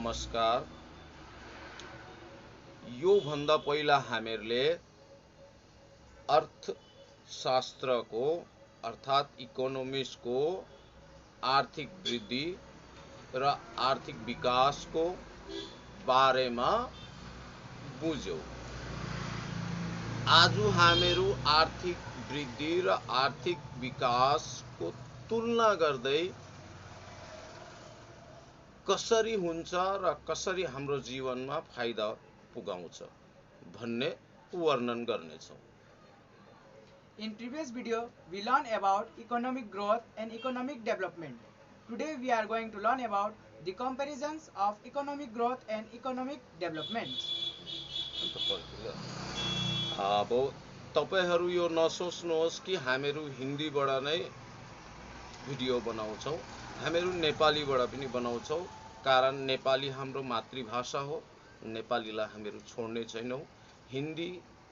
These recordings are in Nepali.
नमस्कार। यो भन्दा पहिला हामीहरूले अर्थशास्त्रको अर्थात् इकोनोमिक्सको आर्थिक वृद्धि र आर्थिक विकासको बारेमा बुझ्यौं। आज हामीहरू आर्थिक वृद्धि र आर्थिक विकासको तुलना गर्दै कसरी हुन्छ र कसरी हाम्रो जीवनमा फाइदा पुगाउँछ भन्ने वर्णन गर्नेछौं। In previous video, we learned about economic growth and economic development. Today we are going to learn about the comparisons of economic growth and economic development. अब तपाईहरू यो नसोच्नुहोस् कि हामीहरू हिन्दीबाट नै भिडियो बनाउँछौं। हामीहरू नेपालीबाट पनि बनाउँछौं, कारण नेपाली हाम्रो मातृभाषा हो। नेपालीलाई हामीहरू छोड्ने छैनौं। हिन्दी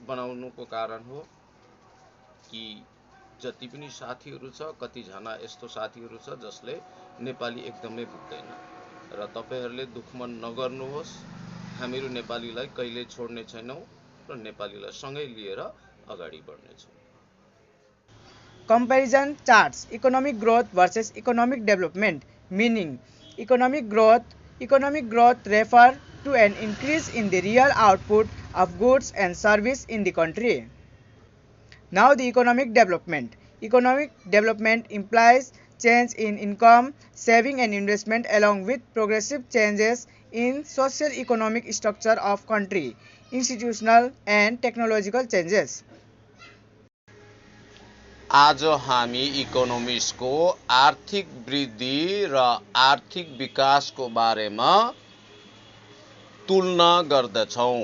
बनाउनुको कारण हो कि जति पनि साथीहरू छ, कति जना यस्तो साथीहरू छ जसले नेपाली एकदमै बुझ्दैन र तपाईहरुले दुखमन नगर्नुहोस्। हामीहरू नेपालीलाई कहिले छोड्ने छैनौं र नेपालीलाई सँगै लिएर अगाडि बढ्नेछौं। Comparison charts: economic growth versus economic development. Meaning, economic growth refer to an increase in the real output of goods and service in the country. Now the economic development. Economic development implies change in income, saving and investment along with progressive changes in socio-economic structure of country, institutional and technological changes. आज हामी इकोनोमिक्सको आर्थिक वृद्धि र आर्थिक विकासको बारेमा तुलना गर्दछौं।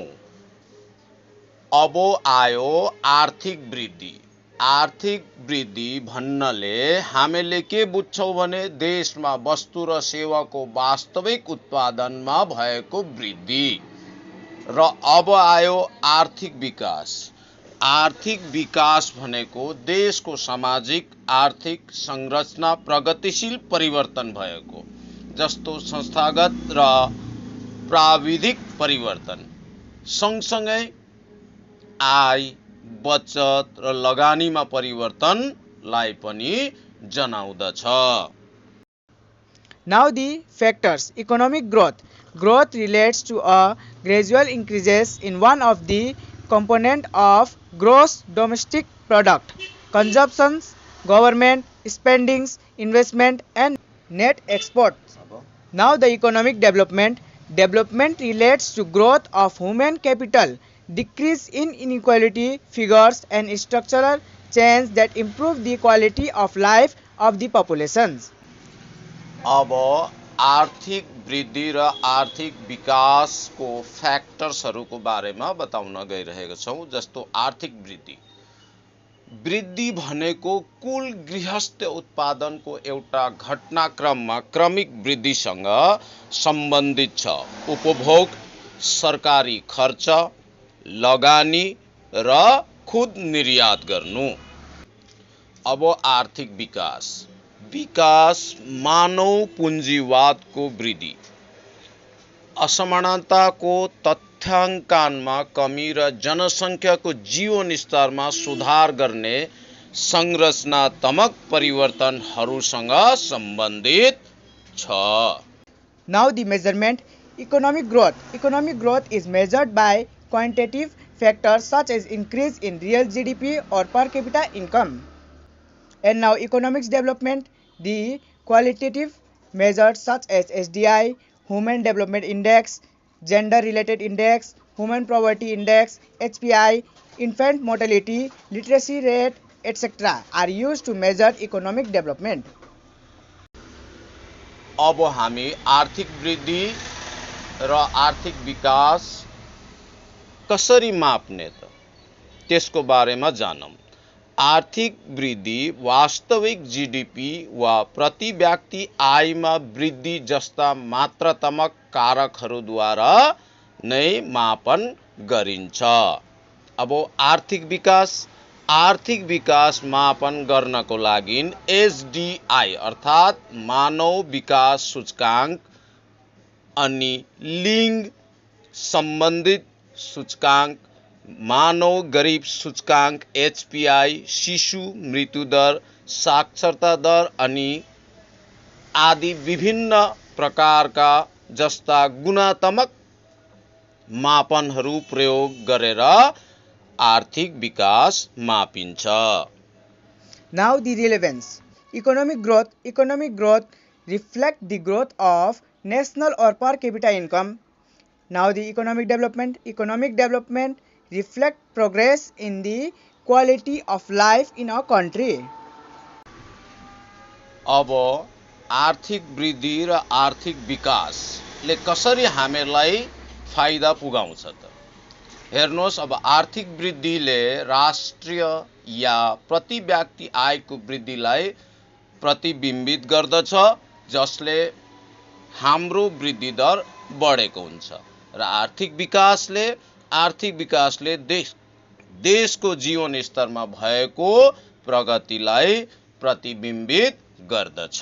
अब आयो आर्थिक वृद्धि। आर्थिक वृद्धि भन्नाले हामीले के बुझ्छौं भने देशमा वस्तु र सेवाको वास्तविक उत्पादनमा भएको वृद्धि। र अब आयो आर्थिक विकास। आर्थिक विकास भनेको देशको सामाजिक आर्थिक संरचना प्रगतिशील परिवर्तन भएको, जस्तो संस्थागत र प्राविधिक परिवर्तन, सँगसँगै आय, बचत र लगानीमा परिवर्तनलाई पनि जनाउँदछ। Now the factors. Economic growth. Growth relates to a gradual increases in one of the component of gross domestic product, consumptions, government spendings, investment and net exports. Now the economic development. Development relates to growth of human capital, decrease in inequality figures and structural change that improve the quality of life of the populations. अब आर्थिक वृद्धि र आर्थिक विकासको फ्याक्टर्सहरूको बारेमा बताउन गइरहेका छौं। जस्तो आर्थिक वृद्धि। वृद्धि भनेको कुल गृहस्थ उत्पादनको एउटा घटनाक्रममा क्रमिक वृद्धिसँग सम्बन्धित छ। उपभोग, सरकारी खर्च, लगानी र खुद निर्यात गर्नु। अब आर्थिक विकास। विकास मानव पुँजीवादको वृद्धि, असमानताको तथ्याङ्कनमा कमी र जनसङ्ख्याको जीवन स्तरमा सुधार गर्ने संरचनात्मक परिवर्तनहरूसँग सम्बन्धित छ। Now the measurement. Economic growth. Economic growth is measured by quantitative factors such as increase in real GDP or per capita income. And now economics development. The qualitative measures such as SDI, Human Development Index, Gender Related Index, Human Poverty Index, HPI, infant mortality, literacy rate, etc. are used to measure economic development. अब हामी आर्थिक वृद्धि र आर्थिक विकास कसरी माप्ने त त्यसको बारेमा जानौं। आर्थिक वृद्धि वास्तविक जीडीपी वा प्रति व्यक्ति आयमा वृद्धि जस्ता मात्रात्मक कारकहरूद्वारा नै मापन गरिन्छ। अब आर्थिक विकास मापन गर्नको लागि एसडीआई अर्थात् मानव विकास सूचकांक अनि लिङ्ग सम्बन्धित सूचकाङ्क, मानव गरीब सूचकाङ्क HPI, शिशु मृत्युदर, साक्षरता दर अनि आदि विभिन्न प्रकारका जस्ता गुणात्मक मापनहरू प्रयोग गरेर आर्थिक विकास मापिन्छ। Now the relevance. Economic growth reflect the growth of national or per capita income. Now the economic development reflect progress in the quality of life in a country. अब आर्थिक वृद्धि र आर्थिक विकासले कसरी हामीलाई फाइदा पुगाउँछ त? हेर्नुहोस्, अब आर्थिक वृद्धिले राष्ट्रिय या प्रति व्यक्ति आयको वृद्धिलाई प्रतिबिम्बित गर्दछ, जसले हाम्रो वृद्धि दर बढेको हुन्छ। र आर्थिक विकासले देशको जीवन स्तरमा भएको प्रगतिलाई प्रतिबिम्बित गर्दछ।